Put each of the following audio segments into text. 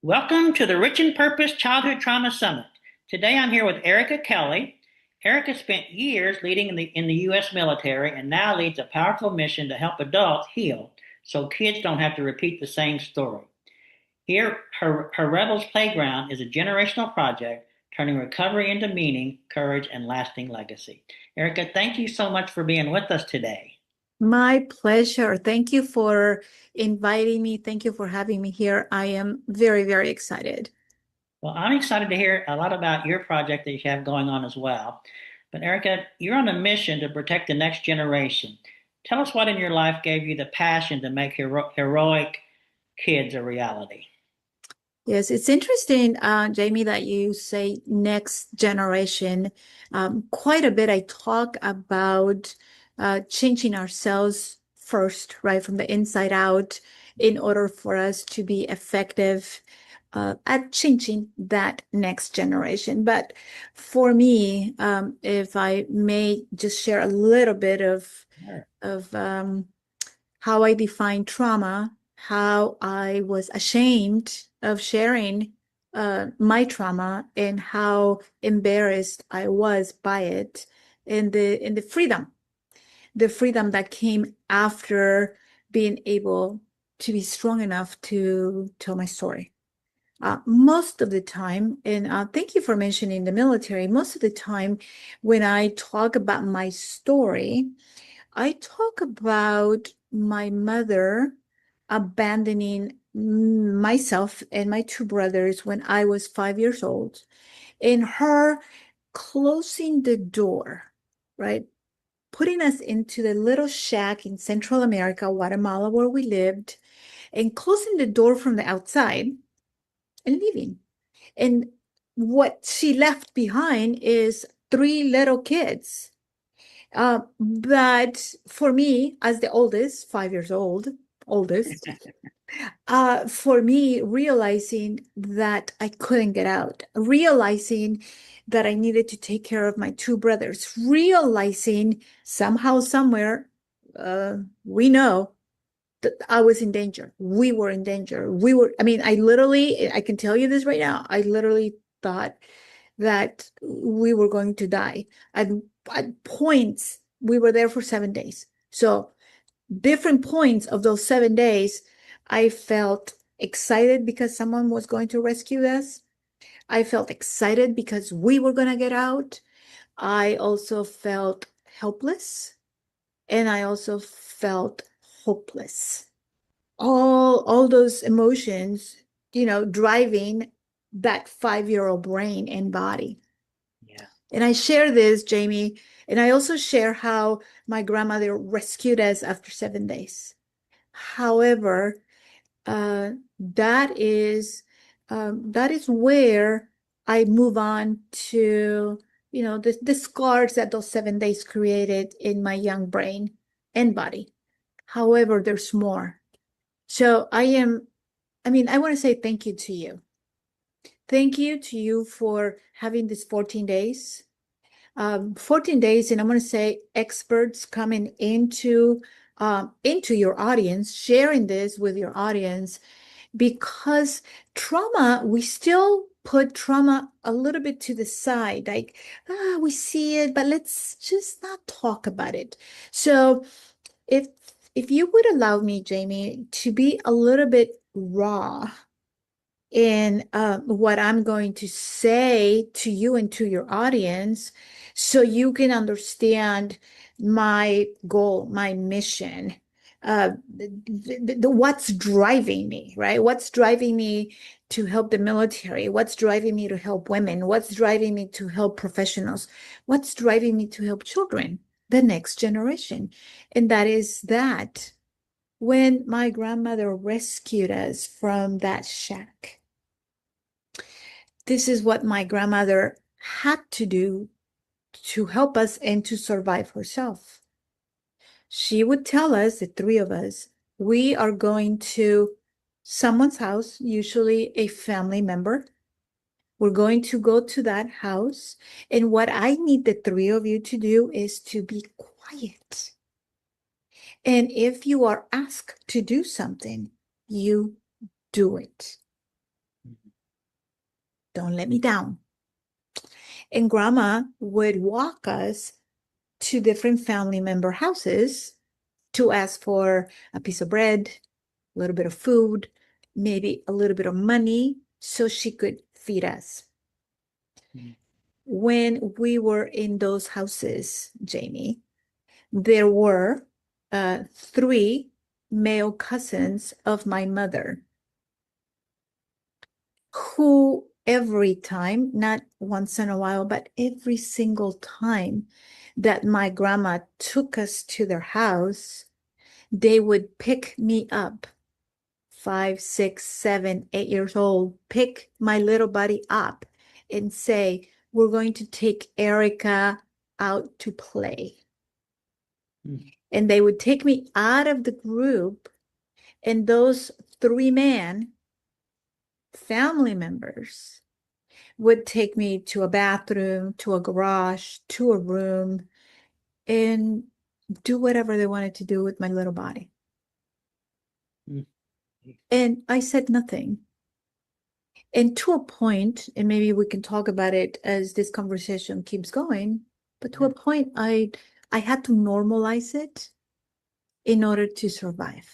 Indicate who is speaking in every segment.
Speaker 1: Welcome to the Rich in Purpose Childhood Trauma Summit. Today I'm here with Ericka Kelly. Ericka spent years leading in the U.S. military and now leads a powerful mission to help adults heal so kids don't have to repeat the same story. Here, her Rebels Playground is a generational project turning recovery into meaning, courage, and lasting legacy. Ericka, thank you so much for being with us today.
Speaker 2: My pleasure. Thank you for inviting me. Thank you for having me here. I am very, very excited.
Speaker 1: Well, I'm excited to hear a lot about your project that you have going on as well. But Ericka, you're on a mission to protect the next generation. Tell us what in your life gave you the passion to make heroic kids a reality.
Speaker 2: Yes, it's interesting, Jamie, that you say next generation. Quite a bit I talk about changing ourselves first, right, from the inside out, in order for us to be effective at changing that next generation. But for me, if I may just share a little bit of how I define trauma, how I was ashamed of sharing my trauma, and how embarrassed I was by it, and the freedom that came after being able to be strong enough to tell my story. Most of the time, and thank you for mentioning the military, most of the time when I talk about my story, I talk about my mother abandoning myself and my two brothers when I was 5 years old, and her closing the door, right? Putting us into the little shack in Central America, Guatemala, where we lived, and closing the door from the outside and leaving. And what she left behind is 3 little kids. But for me, as the oldest, 5 years oldest, for me, realizing that I couldn't get out, realizing that I needed to take care of my two brothers, realizing somehow, somewhere, we know that I was in danger. We were in danger. I can tell you this right now. I literally thought that we were going to die. At points, we were there for 7 days. So different points of those 7 days, I felt excited because someone was going to rescue us. I felt excited because we were going to get out. I also felt helpless, and I also felt hopeless. All those emotions, driving that 5-year-old brain and body.
Speaker 1: Yeah.
Speaker 2: And I share this, Jamie, And I also share how my grandmother rescued us after 7 days. However, uh, that is that is where I move on to, the scars that those 7 days created in my young brain and body. However, there's more. So I want to say thank you to you. Thank you to you for having this 14 days. 14 days, and I'm going to say experts coming into your audience, sharing this with your audience, because trauma, we still put trauma a little bit to the side, like, we see it, but let's just not talk about it. So if if you would allow me, Jamie, to be a little bit raw in what I'm going to say to you and to your audience, so you can understand my goal, my mission, what's driving me, right? What's driving me to help the military? What's driving me to help women? What's driving me to help professionals? What's driving me to help children, the next generation? And that is that when my grandmother rescued us from that shack, this is what my grandmother had to do to help us and to survive herself. She would tell us, the three of us, we are going to someone's house, usually a family member. We're going to go to that house. And what I need the three of you to do is to be quiet. And if you are asked to do something, you do it. Don't let me down. And grandma would walk us to different family member houses to ask for a piece of bread, a little bit of food, maybe a little bit of money so she could feed us. Mm-hmm. When we were in those houses, Jamie, there were three male cousins of my mother who every time, not once in a while, but every single time that my grandma took us to their house, they would pick me up, 5, 6, 7, 8 years old, pick my little body up and say, we're going to take Ericka out to play. Mm. And they would take me out of the group, and those three men, family members, would take me to a bathroom, to a garage, to a room, and do whatever they wanted to do with my little body. Mm. And I said nothing. And to a point, and maybe we can talk about it as this conversation keeps going, but to a point, I had to normalize it in order to survive.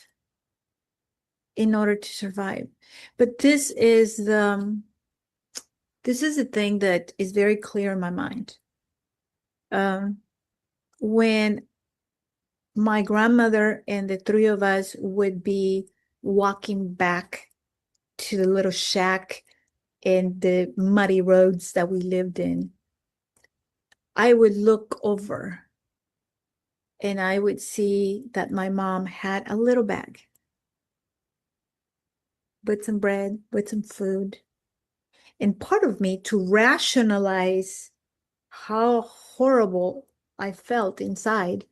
Speaker 2: In order to survive. But this is the thing that is very clear in my mind. When my grandmother and the three of us would be walking back to the little shack and the muddy roads that we lived in, I would look over and I would see that my mom had a little bag with some bread, with some food. And part of me, to rationalize how horrible I felt inside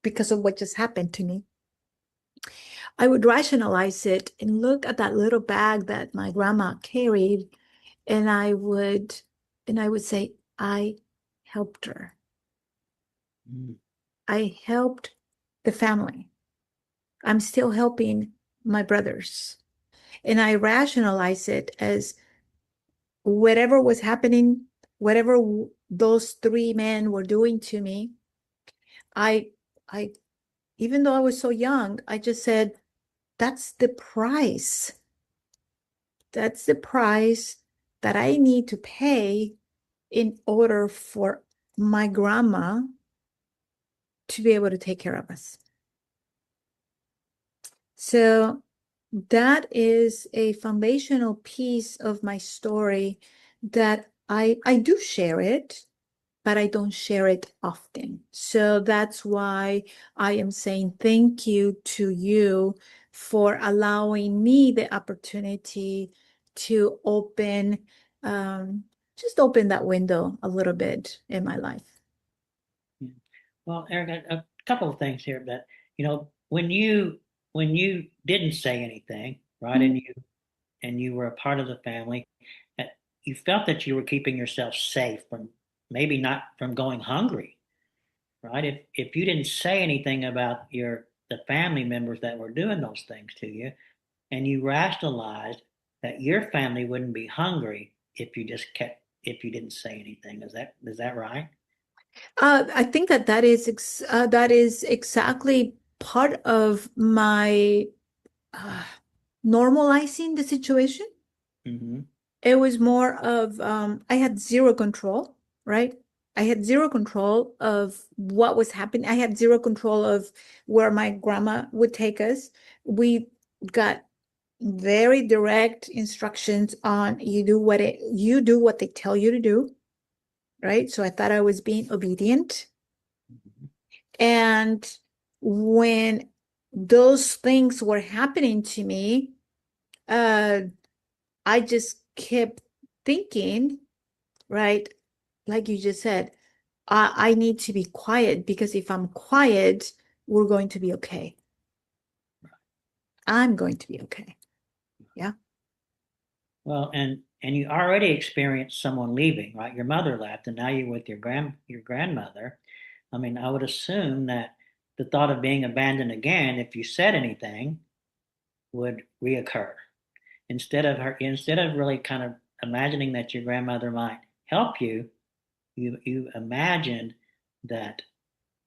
Speaker 2: because of what just happened to me, I would rationalize it and look at that little bag that my grandma carried, and I would say, I helped her. Mm. I helped the family. I'm still helping my brothers. And I rationalize it as whatever was happening, whatever those three men were doing to me, I even though I was so young, I just said, that's the price. That's the price that I need to pay in order for my grandma to be able to take care of us. So that is a foundational piece of my story that I do share it. but I don't share it often. So that's why I am saying thank you to you for allowing me the opportunity to um, just open that window a little bit in my life.
Speaker 1: Yeah. Well, Eric, a couple of things here that, when you didn't say anything, right,
Speaker 2: Mm.
Speaker 1: and you were a part of the family, uh, you felt that you were keeping yourself safe from maybe not from going hungry, right? If you didn't say anything about the family members that were doing those things to you, and you rationalized that your family wouldn't be hungry if you didn't say anything. Is that right?
Speaker 2: I think that that is exactly part of my uh, normalizing the situation.
Speaker 1: Mm-hmm.
Speaker 2: It was more of I had zero control, right? I had zero control of what was happening. I had zero control of where my grandma would take us. We got very direct instructions on you do what they tell you to do, right? So I thought I was being obedient.
Speaker 1: Mm-hmm.
Speaker 2: And when those things were happening to me, uh, I just kept thinking, right? Like you just said, I need to be quiet because if I'm quiet, we're going to be okay. I'm going to be okay. Yeah.
Speaker 1: Well, and you already experienced someone leaving, right? Your mother left, and now you're with your grandmother. I mean, I would assume that the thought of being abandoned again, if you said anything, would reoccur. Instead of really kind of imagining that your grandmother might help you, you imagined that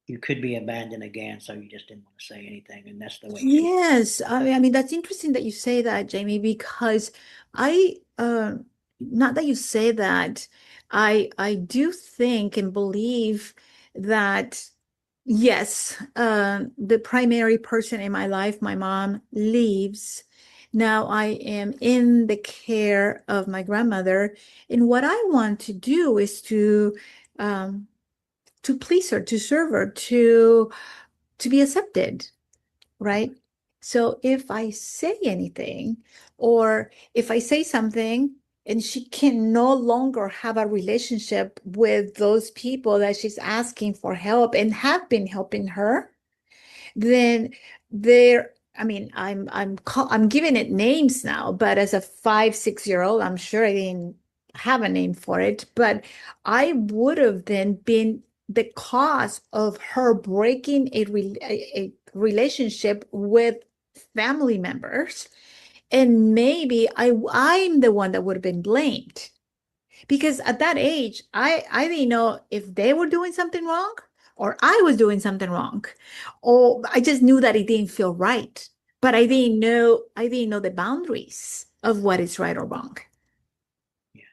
Speaker 1: you could be abandoned again, so you just didn't want to say anything, and that's the way you feel.
Speaker 2: Yes, I mean that's interesting that you say that, Jamie, because I not that you say that, I do think and believe that yes, the primary person in my life, my mom, leaves. Now I am in the care of my grandmother, and what I want to do is um to please her, to serve her, to be accepted, right? So if I say anything, or if I say something and she can no longer have a relationship with those people that she's asking for help and have been helping her, then there, I mean, I'm giving it names now, but as a 5, 6 year old, I'm sure I didn't have a name for it, but I would have then been the cause of her breaking a relationship with family members. And maybe I'm the one that would have been blamed. Because at that age, I didn't know if they were doing something wrong or I was doing something wrong. Or I just knew that it didn't feel right. But I didn't know the boundaries of what is right or wrong.
Speaker 1: Yeah.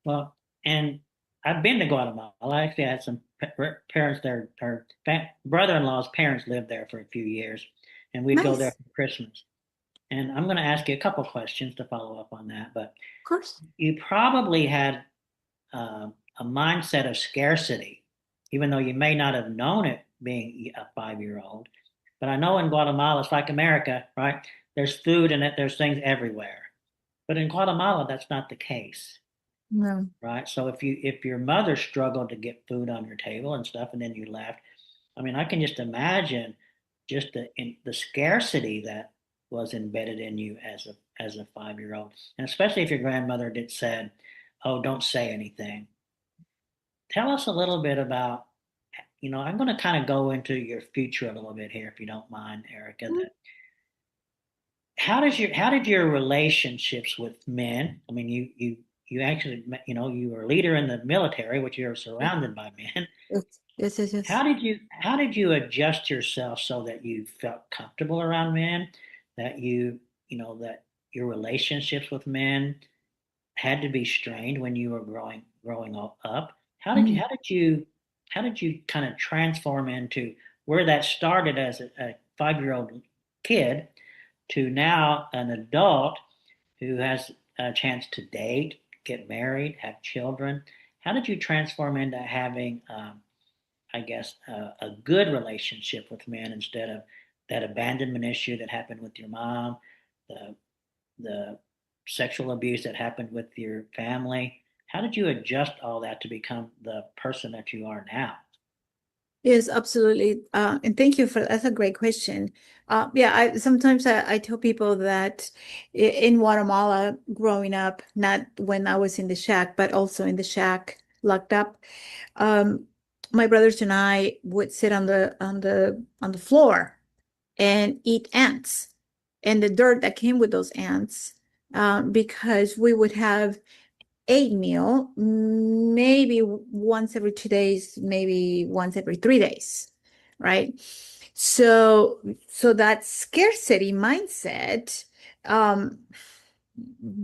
Speaker 1: Well, and I've been to Guatemala. I actually had some parents there. Our brother-in-law's parents lived there for a few years, and we'd go there
Speaker 2: Nice.
Speaker 1: for Christmas. And I'm going to ask you a couple questions to follow up on that. But
Speaker 2: Of course.
Speaker 1: you probably had a mindset of scarcity, even though you may not have known it being a 5-year-old. But I know in Guatemala, it's like America, right? There's food and there's things everywhere. But in Guatemala, that's not the case,
Speaker 2: No.
Speaker 1: right? So if your mother struggled to get food on your table and stuff, and then you left, I mean, I can just imagine just the scarcity that was embedded in you as a 5-year-old, and especially if your grandmother did said, "Oh, don't say anything." Tell us a little bit about, I'm going to kind of go into your future a little bit here, if you don't mind, Erica. That how did your relationships with men? I mean, you actually, you were a leader in the military, which you're surrounded by men.
Speaker 2: Yes, yes, yes,
Speaker 1: How
Speaker 2: yes.
Speaker 1: did you how did you adjust yourself so that you felt comfortable around men, that that your relationships with men had to be strained when you were growing up? How did you
Speaker 2: Mm.
Speaker 1: how did you how did you kind of transform into where that started as a 5-year-old kid to now an adult who has a chance to date, get married, have children? how did you transform into having, I guess, a good relationship with men instead of that abandonment issue that happened with your mom, the the sexual abuse that happened with your family? How did you adjust all that to become the person that you are now?
Speaker 2: Yes, absolutely. And thank you for that's a great question. Yeah, I tell people that in Guatemala, growing up, not when I was in the shack, but also in the shack locked up, um, my brothers and I would sit on the floor and eat ants and the dirt that came with those ants, because we would have a meal, maybe once every 2 days, maybe once every 3 days, right? So that scarcity mindset, um,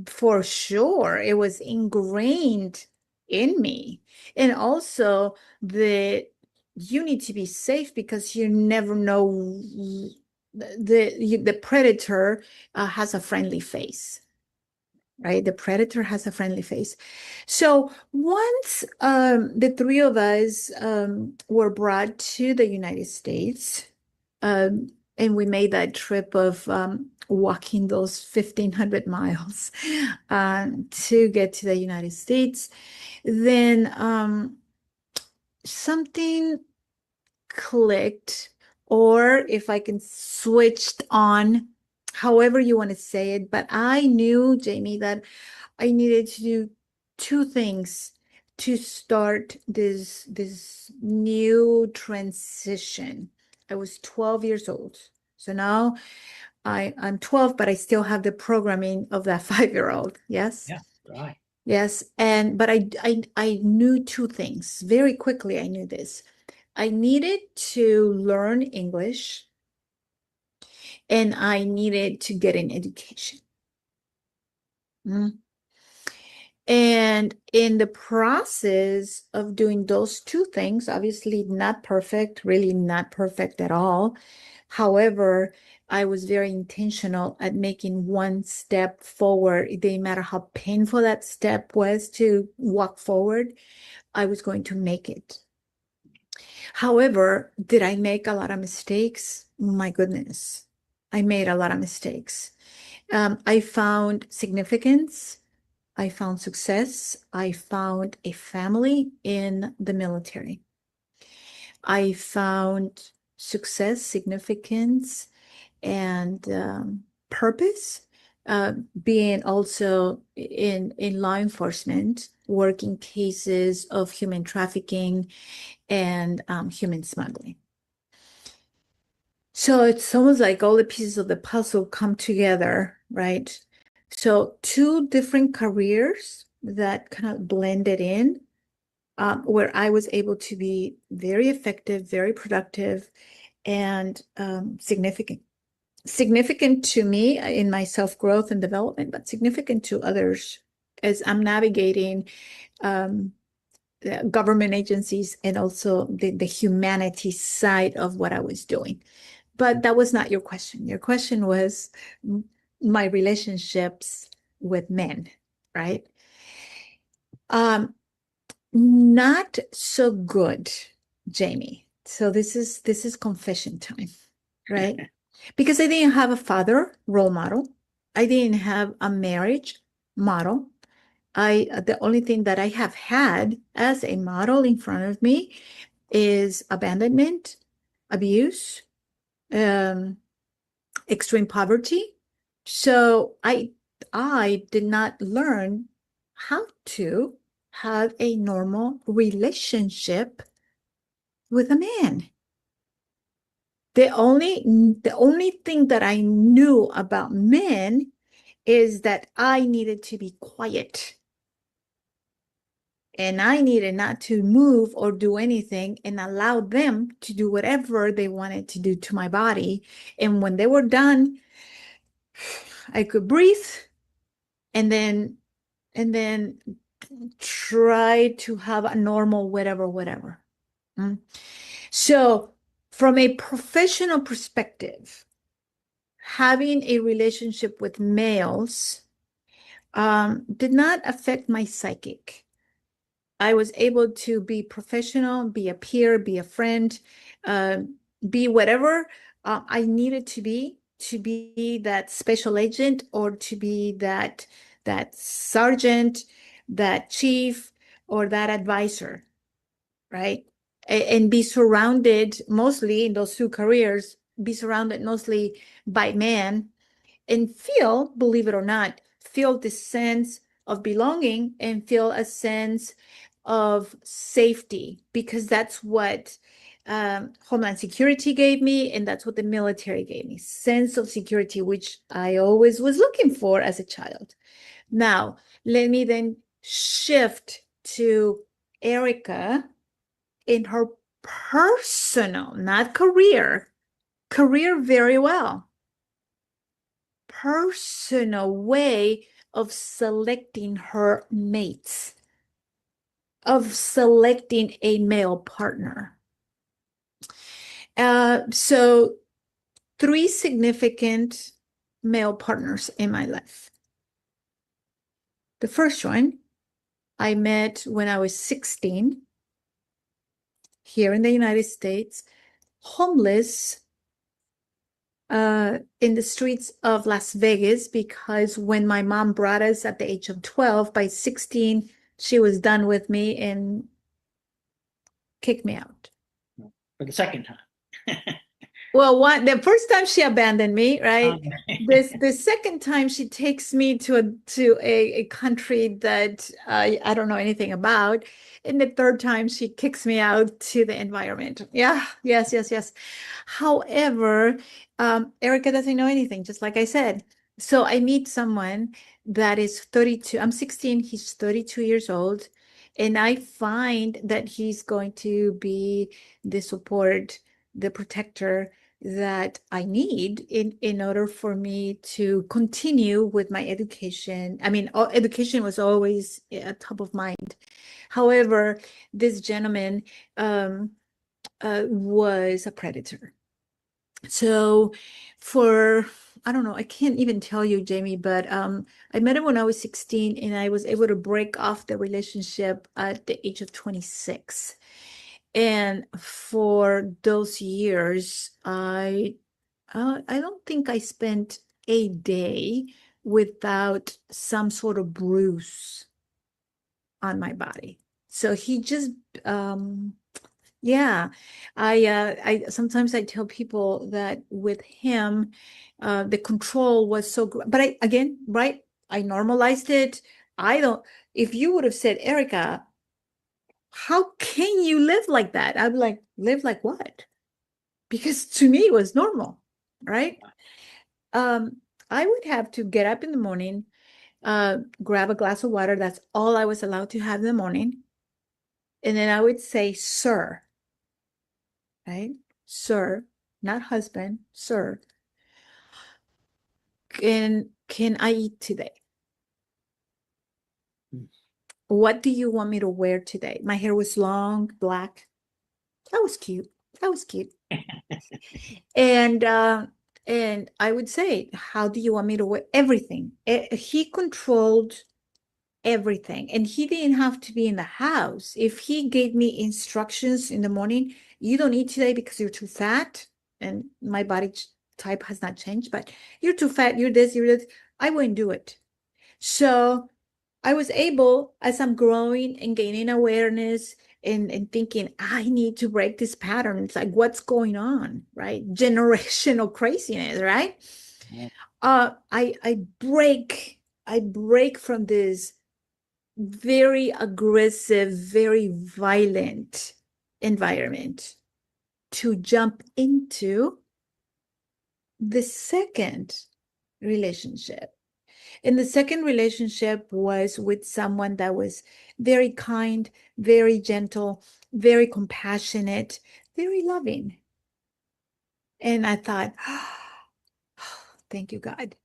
Speaker 2: for sure, it was ingrained in me. And also the you need to be safe because you never know the predator has a friendly face, right? The predator has a friendly face. So once the three of us were brought to the United States, and we made that trip of walking those 1,500 miles to get to the United States, then something clicked, or if I can switched on, however you want to say it. But I knew, Jamie, that I needed to do two things to start this new transition. I was 12 years old. So now I'm 12, but I still have the programming of that 5-year-old. Yes.
Speaker 1: Yeah, right.
Speaker 2: Yes. And but I knew two things very quickly. I knew this. I needed to learn English and I needed to get an education. Mm. And in the process of doing those two things, obviously not perfect, really not perfect at all. However, I was very intentional at making one step forward. It didn't matter how painful that step was to walk forward, I was going to make it. However, did I make a lot of mistakes? My goodness, I made a lot of mistakes. I found significance. I found success. I found a family in the military. I found success, significance, and purpose, being also in law enforcement, working cases of human trafficking and human smuggling. So it's almost like all the pieces of the puzzle come together, right? So two different careers that kind of blended in, where I was able to be very effective, very productive, and significant. Significant to me in my self-growth and development, but significant to others as I'm navigating um, government agencies and also the humanity side of what I was doing. But that was not your question. Your question was my relationships with men, right? Um, Not so good, Jamie. So this is confession time, right? Because I didn't have a father role model. I didn't have a marriage model. The only thing that I have had as a model in front of me is abandonment, abuse, um, extreme poverty. So I did not learn how to have a normal relationship with a man. The only thing that I knew about men is that I needed to be quiet and I needed not to move or do anything and allow them to do whatever they wanted to do to my body. And when they were done, I could breathe and then try to have a normal whatever. Mm. So from a professional perspective, having a relationship with males did not affect my psychic. I was able to be professional, be a peer, be a friend, uh, be whatever I needed to be that special agent or to be that sergeant, that chief, or that advisor, right? And be surrounded mostly in those two careers, be surrounded mostly by men and feel, believe it or not, feel this sense of belonging and feel a sense of safety because that's what Homeland Security gave me, and that's what the military gave me, sense of security, which I always was looking for as a child. Now, let me then shift to Ericka in her personal, not career, career very well, personal way of selecting her mates, of selecting a male partner. So, three significant male partners in my life. The first one I met when I was 16 here in the United States, homeless in the streets of Las Vegas because when my mom brought us at the age of 12, by 16, she was done with me and kicked me out.
Speaker 1: For the second time.
Speaker 2: Well, the first time she abandoned me, right?
Speaker 1: Um,
Speaker 2: The second time she takes me to a country that I don't know anything about. And the third time she kicks me out to the environment. Yeah, yes, yes, yes. However, Ericka doesn't know anything, just like I said. So I meet someone that is 32. I'm 16, he's 32 years old. And I find that he's going to be the support, the protector that I need in order for me to continue with my education. I mean, education was always at top of mind. However, this gentleman was a predator. So for I don't know, I can't even tell you, Jamie, but I met him when I was 16 and I was able to break off the relationship at the age of 26. And for those years, I don't think I spent a day without some sort of bruise on my body. So he just yeah, I sometimes I tell people that with him, the control was so good. But I again, right? I normalized it. I don't. If you would have said, Ericka, how can you live like that? I'd be like, live like what? Because to me it was normal, right? Um, I would have to get up in the morning, grab a glass of water. That's all I was allowed to have in the morning. And then I would say, sir, right? Sir, not husband, sir, can I eat today? What do you want me to wear today? My hair was long, black. That was cute. That was cute. And and I would say, how do you want me to wear everything? He controlled everything. And he didn't have to be in the house. If he gave me instructions in the morning, you don't eat today because you're too fat, and my body type has not changed, but you're too fat, you're this, you're this, I wouldn't do it. So I was able, as I'm growing and gaining awareness and thinking, I need to break this pattern. It's like, what's going on, right? Generational craziness, right? I break from this very aggressive, very violent environment to jump into the second relationship. And the second relationship was with someone that was very kind, very gentle, very compassionate, very loving. And I thought, thank you, God.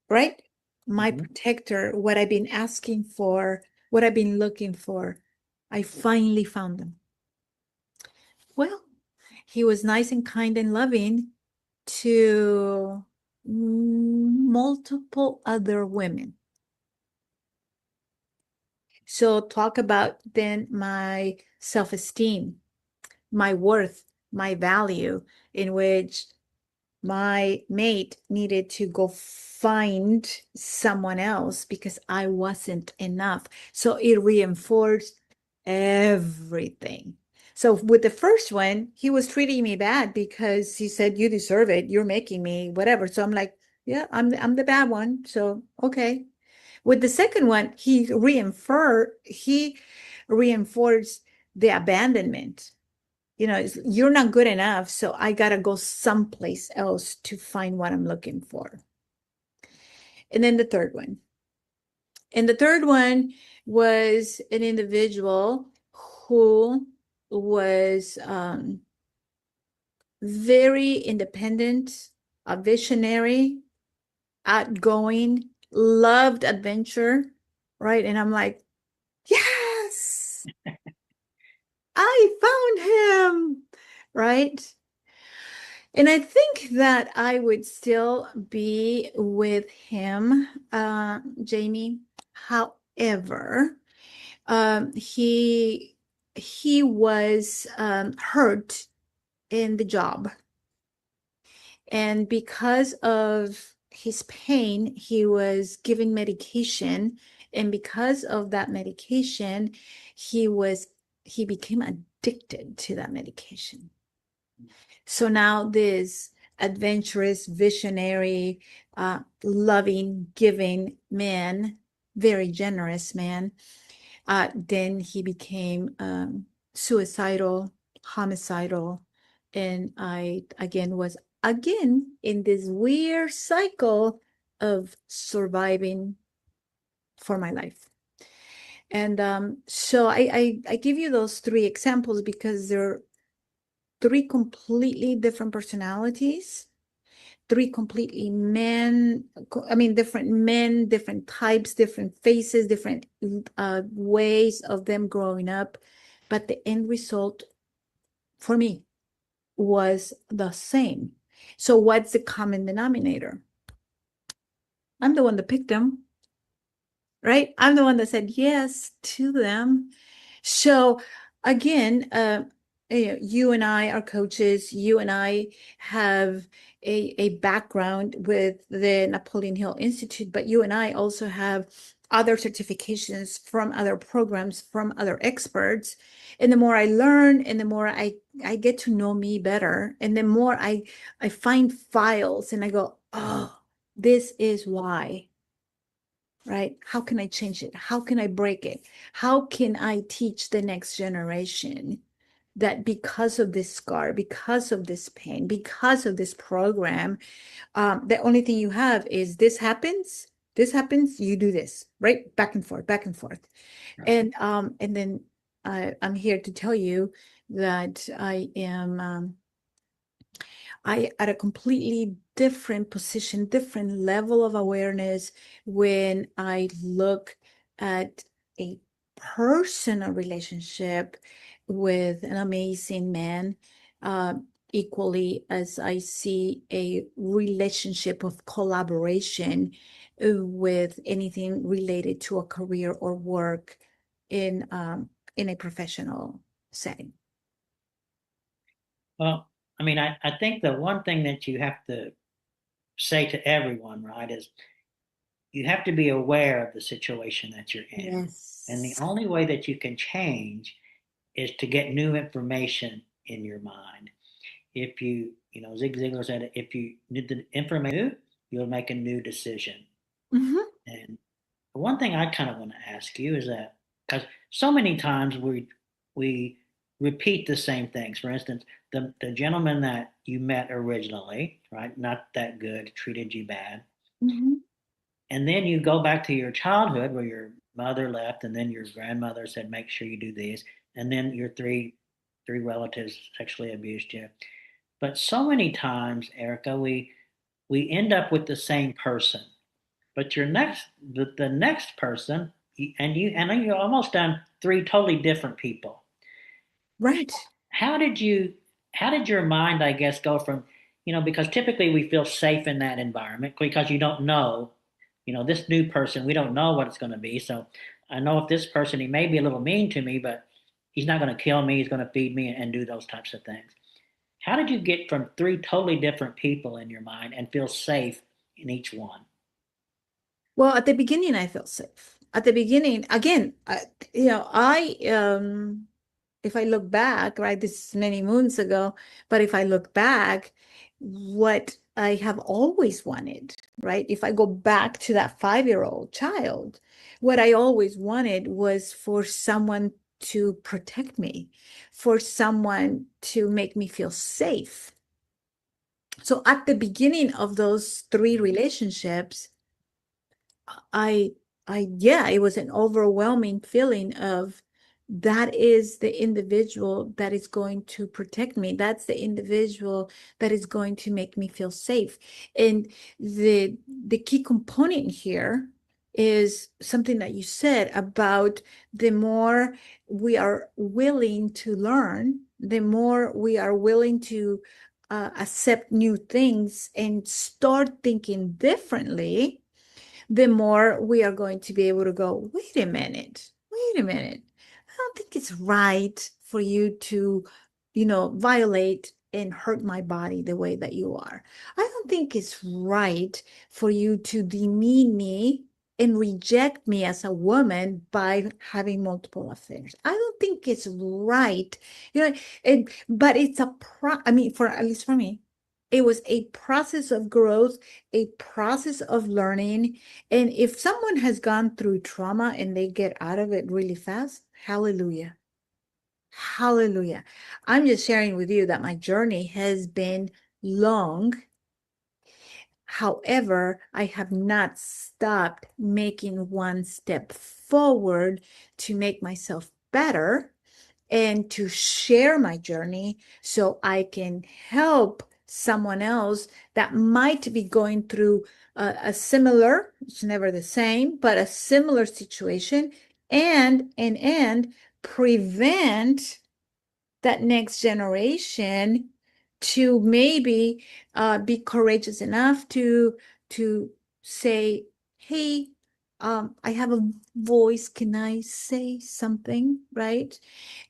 Speaker 2: Right? My protector, what I've been asking for, what I've been looking for, I finally found them. Well, he was nice and kind and loving to multiple other women. So talk about then my self-esteem, my worth, my value, in which my mate needed to go find someone else because I wasn't enough. So it reinforced everything. So with the first one, he was treating me bad because he said, "You deserve it. You're making me whatever." So I'm like, "Yeah, I'm the bad one." So okay. With the second one, he reinforced the abandonment. You're not good enough, so I gotta go someplace else to find what I'm looking for. And then the third one. And the third one was an individual who was very independent, a visionary, outgoing, loved adventure, right? And I'm like, yes, I found him, right? And I think that I would still be with him, Jamie. However, he was hurt in the job, and because of his pain, he was given medication, and because of that medication, he became addicted to that medication. So now this adventurous, visionary, loving, giving man, very generous man, then he became suicidal, homicidal, and I again was again in this weird cycle of surviving for my life. And so I give you those three examples because they're three completely different personalities, three completely different men, different types, different faces, different ways of them growing up. But the end result for me was the same. So, what's the common denominator? I'm the one that picked them, right? I'm the one that said yes to them. So again, you and I are coaches. You and I have a background with the Napoleon Hill Institute, but you and I also have other certifications from other programs, from other experts. And the more I learn and the more I get to know me better, and the more I find files and I go, oh, this is why, right? How can I change it? How can I break it? How can I teach the next generation that because of this scar, because of this pain, because of this program, the only thing you have is this happens, you do this, right? Back and forth, back and forth.
Speaker 1: Right.
Speaker 2: And then I'm here to tell you that I at a completely different position, different level of awareness when I look at a personal relationship with an amazing man, uh, equally as I see a relationship of collaboration with anything related to a career or work in a professional setting.
Speaker 1: Well, I think the one thing that you have to say to everyone, right, is you have to be aware of the situation that you're in. And the
Speaker 2: Yes.
Speaker 1: only way that you can change is to get new information in your mind. If Zig Ziglar said, if you need the information, you'll make a new decision.
Speaker 2: Mhm.
Speaker 1: And one thing I kind of want to ask you is that because so many times we repeat the same things. For instance, the gentleman that you met originally, right, not that good, treated you bad,
Speaker 2: Mhm.
Speaker 1: and then you go back to your childhood where your mother left, and then your grandmother said, "Make sure you do these," and then your three relatives sexually abused you. But so many times, Ericka, we end up with the same person. But the next person, and you almost done three totally different people.
Speaker 2: Right.
Speaker 1: How did you, how did your mind, I guess, go from, because typically we feel safe in that environment because you don't know, this new person, we don't know what it's going to be. So I know if this person, he may be a little mean to me, but he's not going to kill me. He's going to feed me and do those types of things. How did you get from three totally different people in your mind and feel safe in each one?
Speaker 2: Well, at the beginning, I felt safe. At the beginning, again, if I look back, right, this is many moons ago, but if I look back, what I have always wanted, right, if I go back to that 5-year-old child, what I always wanted was for someone to protect me, for someone to make me feel safe. So at the beginning of those three relationships, I, yeah, it was an overwhelming feeling of that is the individual that is going to protect me. That's the individual that is going to make me feel safe. And the key component here is something that you said about the more we are willing to learn, the more we are willing to accept new things and start thinking differently, the more we are going to be able to go, wait a minute. I don't think it's right for you to, violate and hurt my body the way that you are. I don't think it's right for you to demean me and reject me as a woman by having multiple affairs. I don't think it's right. But it's I mean, for at least for me, it was a process of growth, a process of learning, and if someone has gone through trauma and they get out of it really fast, hallelujah. Hallelujah. I'm just sharing with you that my journey has been long. However, I have not stopped making one step forward to make myself better and to share my journey so I can help someone else that might be going through a similar, it's never the same, but a similar situation, and prevent that next generation to maybe be courageous enough to say, hey, I have a voice, can I say something, right?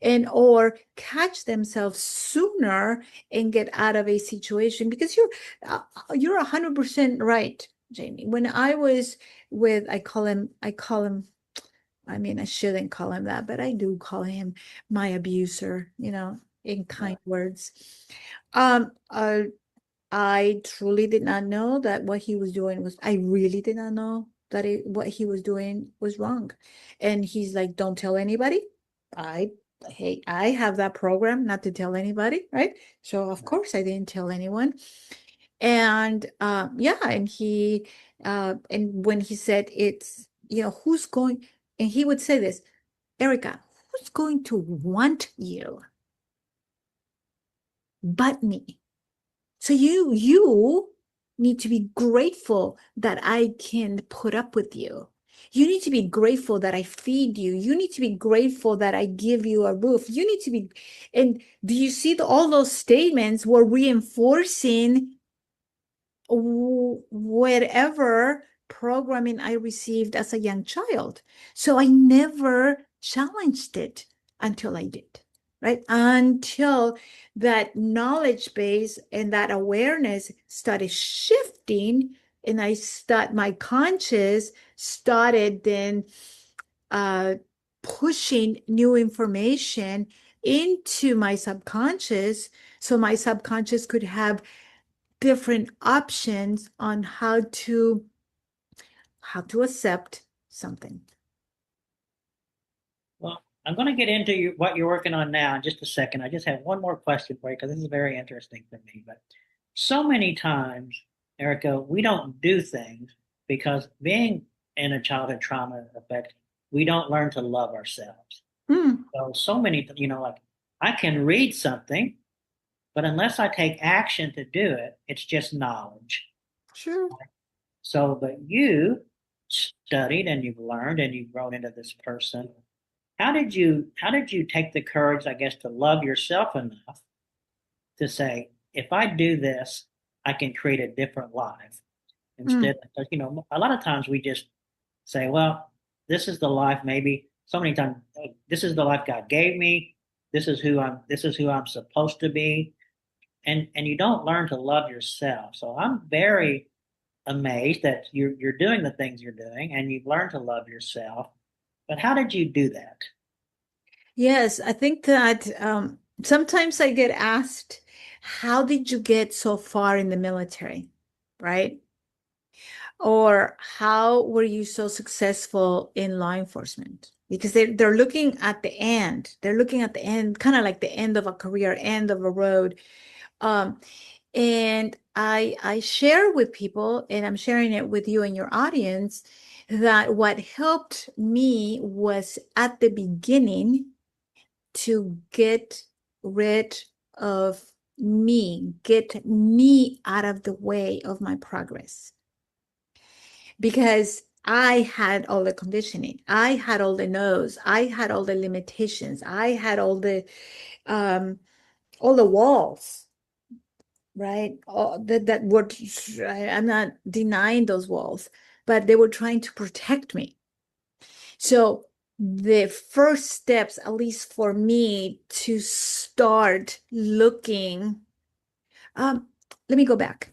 Speaker 2: And or catch themselves sooner and get out of a situation, because you're 100% right, Jamie. When I was with, I call him, I mean, I shouldn't call him that, but I do call him my abuser, in kind words. Um, uh, I truly did not know that what he was doing was, I really did not know that what he was doing was wrong. And he's like, don't tell anybody. I, hey, I have that program not to tell anybody, right? So of course I didn't tell anyone. And yeah, and when he said it's, who's going, and he would say this, Ericka, who's going to want you but me? So you need to be grateful that I can put up with you. You need to be grateful that I feed you. You need to be grateful that I give you a roof. You need to be, and do you see all those statements were reinforcing whatever programming I received as a young child. So I never challenged it until I did, right? Until that knowledge base and that awareness started shifting, and my conscious started then uh, pushing new information into my subconscious, so my subconscious could have different options on how to accept something.
Speaker 1: Well, I'm going to get into what you're working on now in just a second. I just have one more question for you because this is very interesting for me. But so many times, Erica, we don't do things because being in a childhood trauma effect, we don't learn to love ourselves.
Speaker 2: Hmm,
Speaker 1: So many, like I can read something, but unless I take action to do it, it's just knowledge.
Speaker 2: sure.
Speaker 1: So, but you studied and you've learned and you've grown into this person. How did you take the courage, I guess, to love yourself enough to say, if I do this, I can create a different life
Speaker 2: Hmm,
Speaker 1: instead of, a lot of times we just say, well, this is the life maybe so many times this is the life God gave me. This is who I'm supposed to be. And you don't learn to love yourself. So I'm very amazed that you're doing the things you're doing and you've learned to love yourself. But how did you do that?
Speaker 2: Yes, I think that sometimes I get asked, how did you get so far in the military? Right? Or how were you so successful in law enforcement? Because they're looking at the end. They're looking at the end, kind of like the end of a career, end of a road. Um, and I share with people, and I'm sharing it with you and your audience, that what helped me was at the beginning to get rid of me, get me out of the way of my progress. Because I had all the conditioning, I had all the no's, I had all the limitations, I had all the walls, right? All that were, I'm not denying those walls, but they were trying to protect me. So the first steps, at least for me, to start looking, um, let me go back.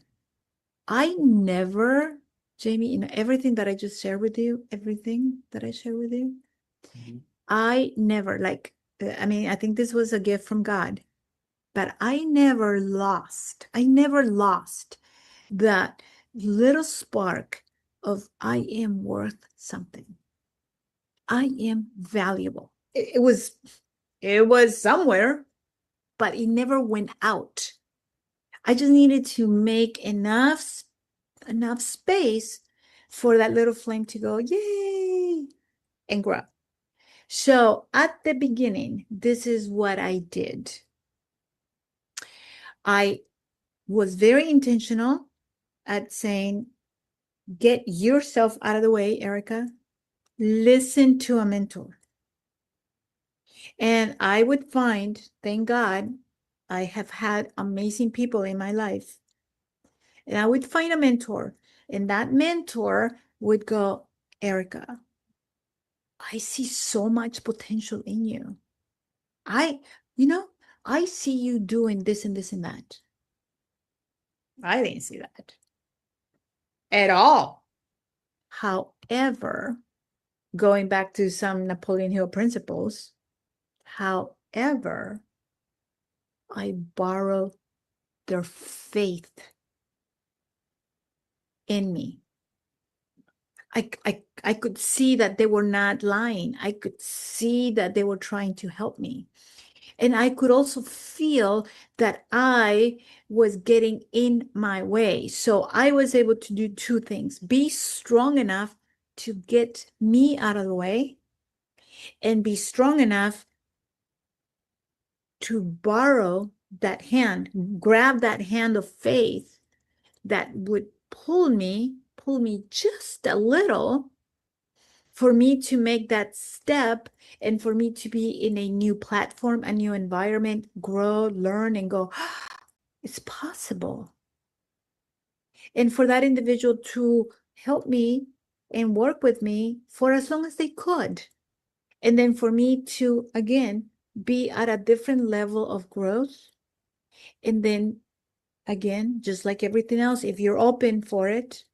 Speaker 2: I never, Jamie, in everything that I just shared with you, everything that I share with you,
Speaker 1: Mhm.
Speaker 2: I never, like, I mean, I think this was a gift from God, but I never lost that little spark of I am worth something. I am valuable. It was somewhere, but it never went out. I just needed to make enough space for that little flame to go, yay, and grow. So at the beginning, this is what I did. I was very intentional at saying, get yourself out of the way, Ericka. Listen to a mentor. And I would find, thank God, I have had amazing people in my life. And I would find a mentor, and that mentor would go, Ericka, I see so much potential in you. I, you know, I see you doing this and this and that. I didn't see that at all. However, going back to some Napoleon Hill principles, however, I borrow their faith in me. I could see that they were not lying. I could see that they were trying to help me. And I could also feel that I was getting in my way. So I was able to do two things: be strong enough to get me out of the way, and be strong enough to borrow that hand, grab that hand of faith that would pull me just a little for me to make that step, and for me to be in a new platform, a new environment, grow, learn, and go, it's possible. And for that individual to help me and work with me for as long as they could. And then for me to, again, be at a different level of growth. And then, again, just like everything else, if you're open for it,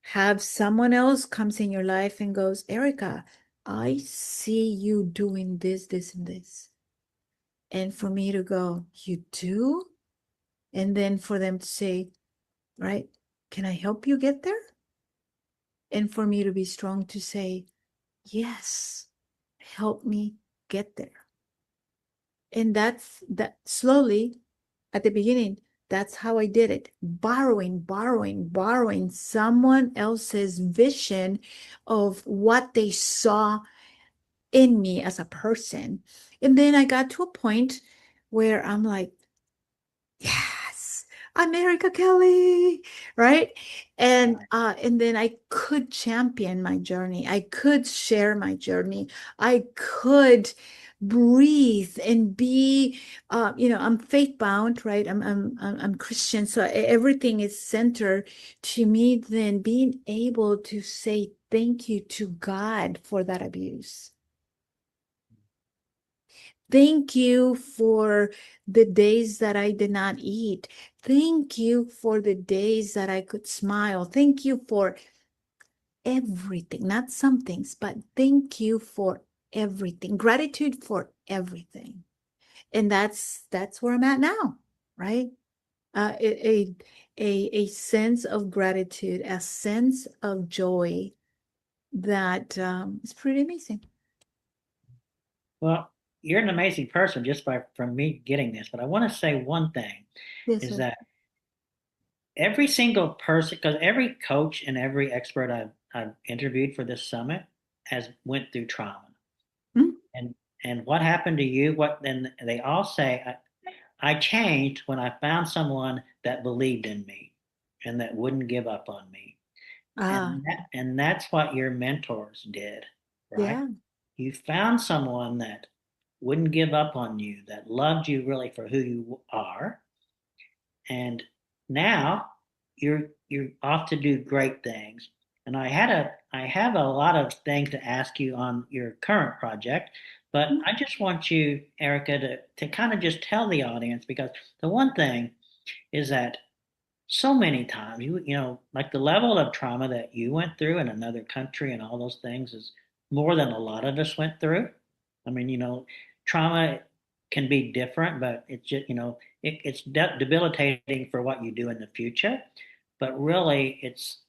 Speaker 2: have someone else comes in your life and goes, Ericka, I see you doing this, this, and this. And for me to go, you do? And then for them to say, right, can I help you get there? And for me to be strong to say, yes, help me get there. And that's that slowly at the beginning, that's how I did it. Borrowing someone else's vision of what they saw in me as a person. And then I got to a point where I'm like, yes, I'm Ericka Kelly, right? And then I could champion my journey. I could share my journey. I could breathe and be, I'm faith bound, right? I'm Christian, so everything is centered to me. Then being able to say thank you to God for that abuse. Thank you for the days that I did not eat. Thank you for the days that I could smile. Thank you for everything, not some things, but thank you for everything. Gratitude for everything. And that's where I'm at now, right? A sense of gratitude, a sense of joy that is pretty amazing.
Speaker 1: Well, you're an amazing person just by from me getting this, but I want to say one thing
Speaker 2: Yes,
Speaker 1: is
Speaker 2: sir.
Speaker 1: that every single person, because every coach and every expert I've interviewed for this summit has went through trauma.
Speaker 2: Mm.
Speaker 1: And what happened to you? What then they all say, I changed when I found someone that believed in me and that wouldn't give up on me.
Speaker 2: Ah,
Speaker 1: And that's what your mentors did, right?
Speaker 2: yeah.
Speaker 1: You found someone that wouldn't give up on you, that loved you really for who you are, and now you're off to do great things. And I have a lot of things to ask you on your current project, but
Speaker 2: Mm.
Speaker 1: I just want you, Ericka, to kind of just tell the audience, because the one thing is that so many times like the level of trauma that you went through in another country and all those things is more than a lot of us went through. I mean, trauma can be different, but it's just, it's debilitating for what you do in the future. But really, it's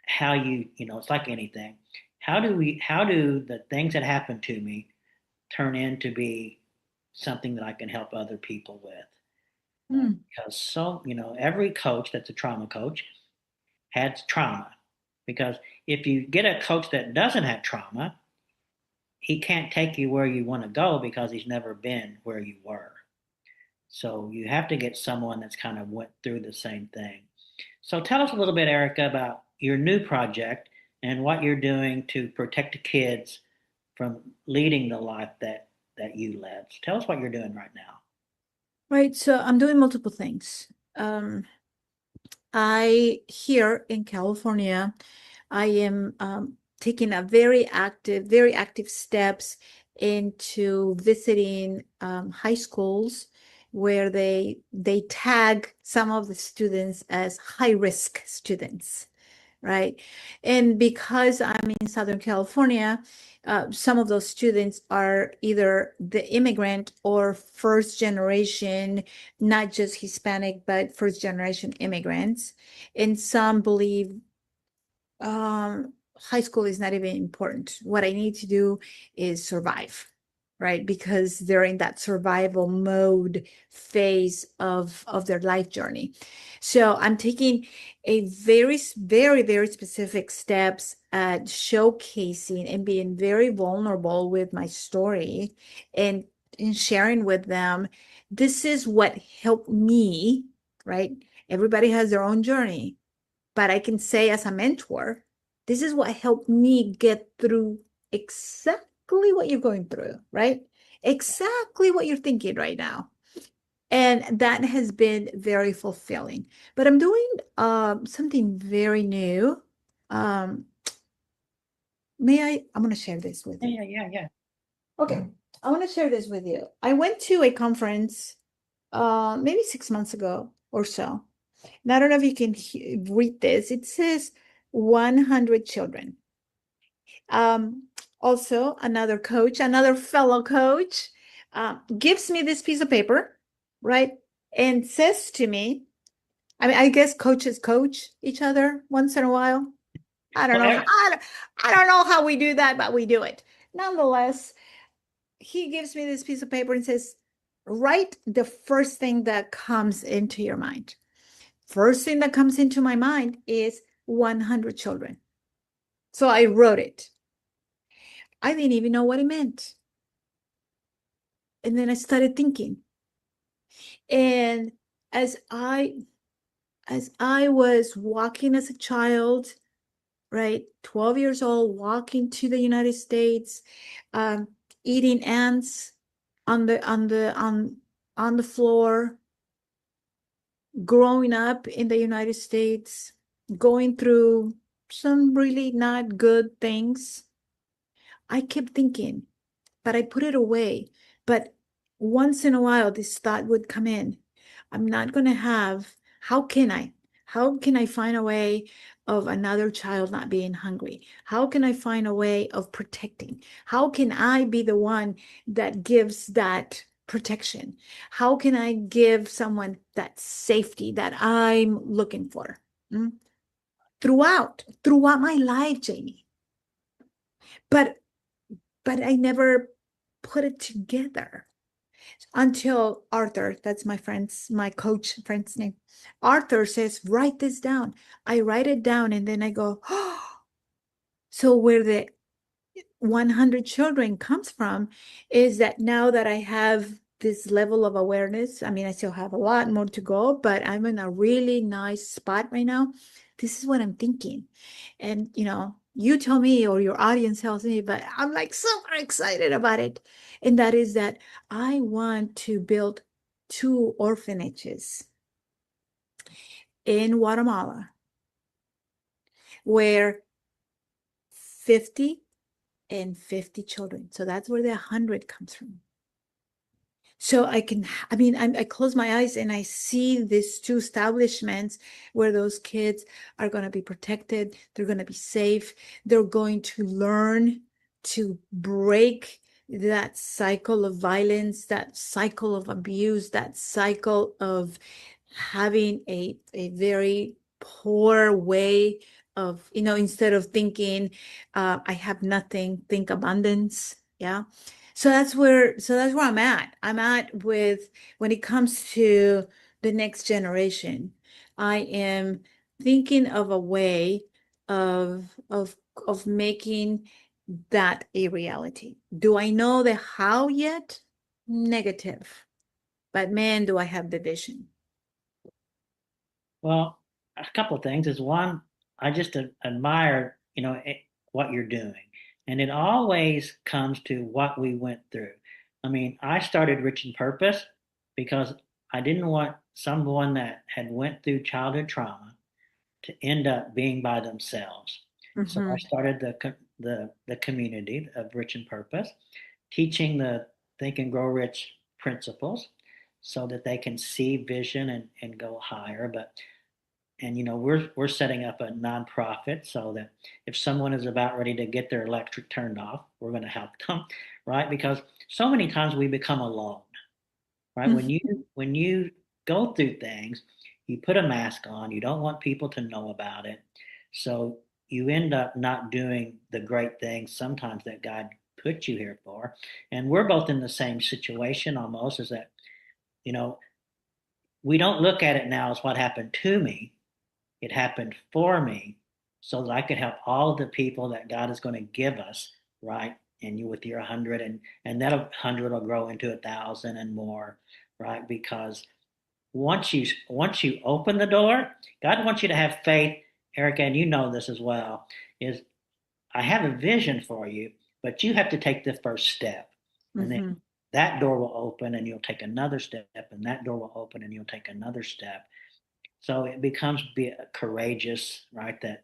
Speaker 1: how it's like anything. How do the things that happen to me turn into be something that I can help other people with?
Speaker 2: Mm.
Speaker 1: Because every coach that's a trauma coach has trauma. Because if you get a coach that doesn't have trauma, he can't take you where you want to go because he's never been where you were. So you have to get someone that's kind of went through the same thing. So tell us a little bit, Ericka, about your new project and what you're doing to protect the kids from leading the life that you led. So tell us what you're doing right now.
Speaker 2: Right. So I'm doing multiple things. Um, I here in California, I am taking a very active steps into visiting high schools where they tag some of the students as high risk students, right? And because I'm in Southern California, some of those students are either the immigrant or first generation, not just Hispanic, but first generation immigrants. And some believe high school is not even important. What I need to do is survive, right? Because they're in that survival mode phase of their life journey. So I'm taking a very specific steps at showcasing and being very vulnerable with my story and in sharing with them, this is what helped me, right? Everybody has their own journey, but I can say as a mentor, this is what helped me get through exactly what you're going through, right? Exactly what you're thinking right now. And that has been very fulfilling. But I'm doing something very new. Um, I'm going to share this with you.
Speaker 1: Yeah.
Speaker 2: Okay. I want to share this with you. I went to a conference maybe 6 months ago or so. And I don't know if you can read this. It says 100 children. Um, Also, another coach, another fellow coach, gives me this piece of paper, right? And says to me, I mean, I guess coaches coach each other once in a while. I don't
Speaker 1: Well,
Speaker 2: know. I don't know how we do that, but we do it. Nonetheless, he gives me this piece of paper and says, write the first thing that comes into your mind. First thing that comes into my mind is 100 children. So I wrote it. I didn't even know what it meant. And then I started thinking. And as I as I was walking as a child, right, 12 years old, walking to the United States, um, eating ants, on the floor, growing up in the United States, going through some really not good things. I kept thinking, but I put it away. But once in a while, this thought would come in. I'm not going to have, how can I? How can I find a way of another child not being hungry? How can I find a way of protecting? How can I be the one that gives that protection? How can I give someone that safety that I'm looking for? Mm? Throughout my life, Jamie. But I never put it together until Arthur, that's my coach friend's name. Arthur says, write this down. I write it down and then I go, oh, so where the 100 children comes from is that now that I have this level of awareness, I mean, I still have a lot more to go, but I'm in a really nice spot right now. This is what I'm thinking. And, you tell me or your audience tells me, but I'm like super excited about it. And that is that I want to build 2 orphanages in Guatemala where 50 and 50 children. So that's where the 100 comes from. So I close my eyes and I see these 2 establishments where those kids are going to be protected. They're going to be safe. They're going to learn to break that cycle of violence, that cycle of abuse, that cycle of having a very poor way of, instead of thinking, I have nothing, think abundance. Yeah. So that's where I'm at with when it comes to the next generation. I am thinking of a way of making that a reality. Do I know the how yet? Negative. But man, do I have the vision.
Speaker 1: Well, a couple of things is one, I just admire, what you're doing. And it always comes to what we went through. I mean, I started Rich in Purpose because I didn't want someone that had went through childhood trauma to end up being by themselves. So I
Speaker 2: Mm-hmm.
Speaker 1: started the community of Rich in Purpose, teaching the Think and Grow Rich principles so that they can see vision and go higher. But and we're setting up a nonprofit so that if someone is about ready to get their electric turned off, we're going to help them, right? Because so many times we become alone, right? When you go through things, you put a mask on, you don't want people to know about it. So you end up not doing the great things sometimes that God put you here for. And we're both in the same situation almost, is that, you know, we don't look at it now as what happened to me. It happened for me so that I could help all the people that God is going to give us, right? And you with your 100, and that 100 will grow into 1,000 and more, right? Because once you open the door, God wants you to have faith, Ericka, and you know this as well, is I have a vision for you, but you have to take the first step. And then
Speaker 2: Mm-hmm.
Speaker 1: that door will open and you'll take another step, and that door will open and you'll take another step. So it becomes be courageous, right? That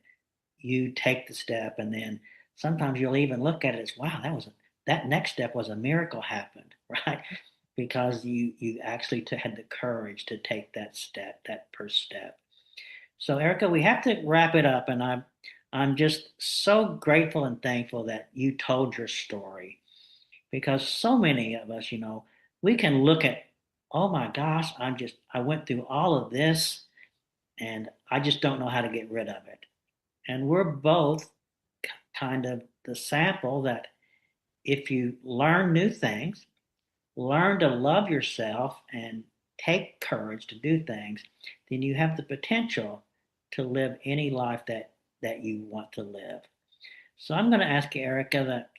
Speaker 1: you take the step, and then sometimes you'll even look at it as, wow, that next step was a miracle happened, right? Because you actually had the courage to take that step, that first step. So Ericka, we have to wrap it up, and I'm just so grateful and thankful that you told your story because so many of us, we can look at, oh my gosh, I went through all of this and I just don't know how to get rid of it. And we're both kind of the sample that if you learn new things, learn to love yourself and take courage to do things, then you have the potential to live any life that you want to live. So I'm going to ask you, Ericka, that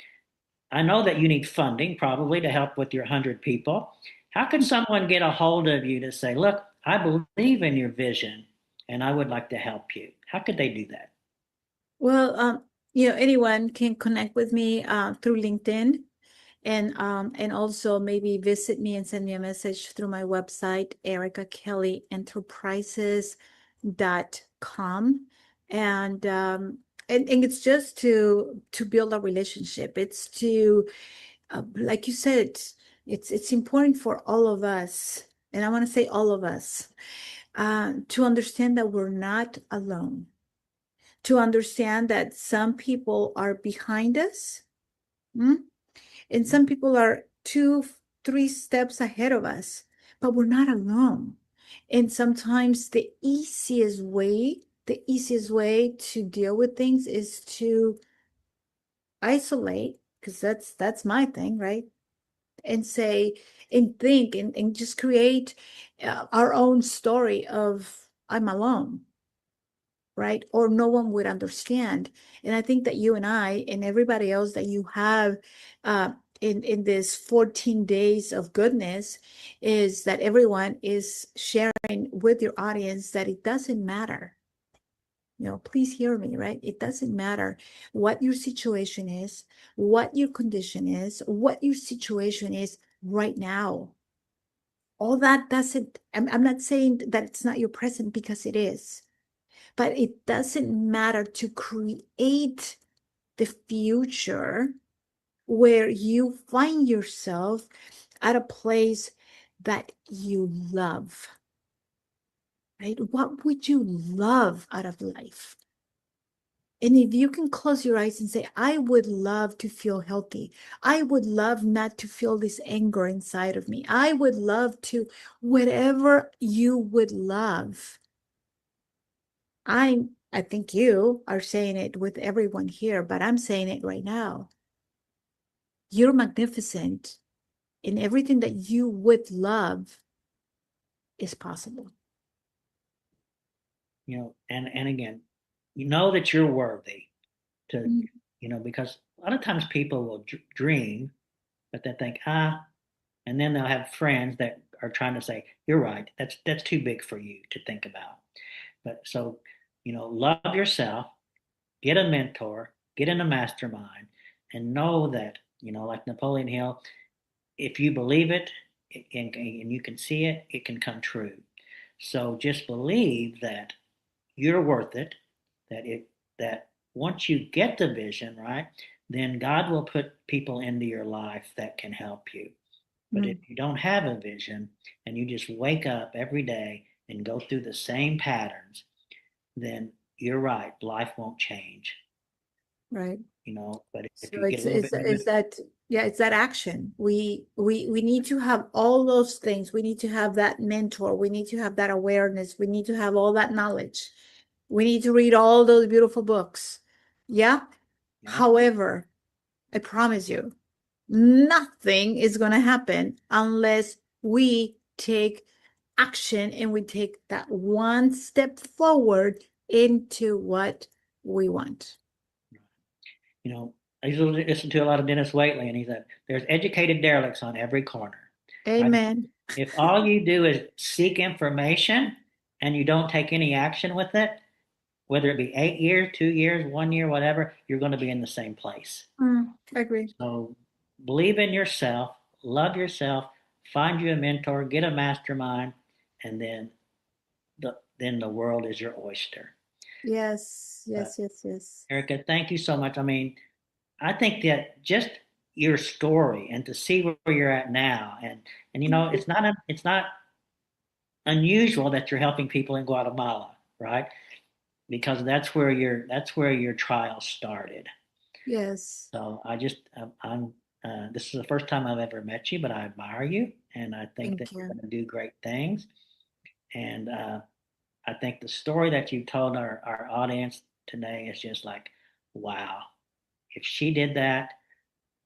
Speaker 1: I know that you need funding probably to help with your 100 people. How can someone get a hold of you to say, look, I believe in your vision and I would like to help you? How could they do that?
Speaker 2: Well, anyone can connect with me through LinkedIn. And also maybe visit me and send me a message through my website, erickakelly.enterprises.com. And it's just to build a relationship. It's to like you said, it's important for all of us, and I want to say all of us, to understand that we're not alone, to understand that some people are behind us, mm, and some people are two, three steps ahead of us, but we're not alone. And sometimes the easiest way to deal with things is to isolate, because that's my thing, right? And say and think and just create our own story of I'm alone, right? Or no one would understand. And I think that you and I and everybody else that you have uh, in this 14 days of goodness is that everyone is sharing with your audience that it doesn't matter. Please hear me, right? It doesn't matter what your situation is, what your condition is, what your situation is right now. All that doesn't, I'm not saying that it's not your present, because it is, but it doesn't matter to create the future where you find yourself at a place that you love, right? What would you love out of life? And if you can close your eyes and say, I would love to feel healthy. I would love not to feel this anger inside of me. I would love to, whatever you would love. I think you are saying it with everyone here, but I'm saying it right now. You're magnificent, and everything that you would love is possible.
Speaker 1: And again, you know that you're worthy to,
Speaker 2: Mm.
Speaker 1: because a lot of times people will dream, but they think, and then they'll have friends that are trying to say, you're right, that's too big for you to think about. But so, love yourself, get a mentor, get in a mastermind, and know that, like Napoleon Hill, if you believe it and you can see it, it can come true. So just believe that you're worth it, that once you get the vision, right, then God will put people into your life that can help you. But if
Speaker 2: Mm.
Speaker 1: you don't have a vision and you just wake up every day and go through the same patterns, then you're right, life won't change.
Speaker 2: Right.
Speaker 1: But if
Speaker 2: So
Speaker 1: you get a little bit
Speaker 2: is that, yeah, it's that action. We need to have all those things. We need to have that mentor. We need to have that awareness. We need to have all that knowledge. We need to read all those beautiful books. Yeah.
Speaker 1: yeah,
Speaker 2: However, I promise you, nothing is going to happen unless we take action and we take that one step forward into what we want.
Speaker 1: you know, I used to listen to a lot of Dennis Waitley, and he said, "There's educated derelicts on every corner." Right?
Speaker 2: Amen.
Speaker 1: If all you do is seek information and you don't take any action with it, whether it be 8 years, 2 years, 1 year, whatever, you're going to be in the same place.
Speaker 2: I agree.
Speaker 1: So believe in yourself, love yourself, find you a mentor, get a mastermind, and then the world is your oyster.
Speaker 2: Yes,
Speaker 1: But
Speaker 2: yes, yes, yes.
Speaker 1: Ericka, thank you so much. I mean, I think that just your story and to see where you're at now, and it's not unusual that you're helping people in Guatemala, right? Because that's where your trial started.
Speaker 2: Yes.
Speaker 1: So I'm this is the first time I've ever met you, but I admire you, and I think that
Speaker 2: Thank
Speaker 1: you're
Speaker 2: you.
Speaker 1: going to do great things. And I think the story that you told our audience today is just like, wow, if she did that,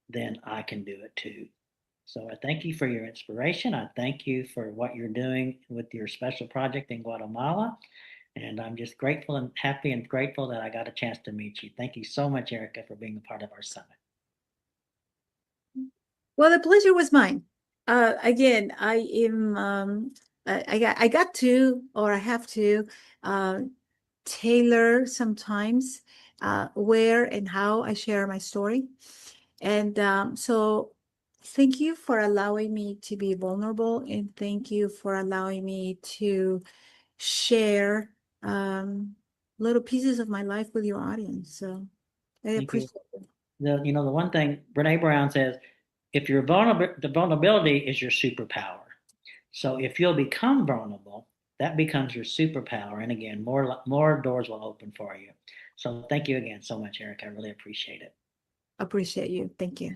Speaker 1: then I can do it too. So I thank you for your inspiration. I thank you for what you're doing with your special project in Guatemala. And I'm just grateful and happy and grateful that I got a chance to meet you. Thank you so much, Ericka, for being a part of our summit.
Speaker 2: Well, the pleasure was mine. Again, I am I got to, or I have to uh tailor sometimes where and how I share my story. And so Thank you for allowing me to be vulnerable, and thank you for allowing me to share little pieces of my life with your audience. So I
Speaker 1: Thank you.
Speaker 2: appreciate it.
Speaker 1: The one thing Brene Brown says, if you're vulnerable, the vulnerability is your superpower. So if you'll become vulnerable, that becomes your superpower. And again, more doors will open for you. So thank you again so much, Eric. I really appreciate it.
Speaker 2: Appreciate you. Thank you.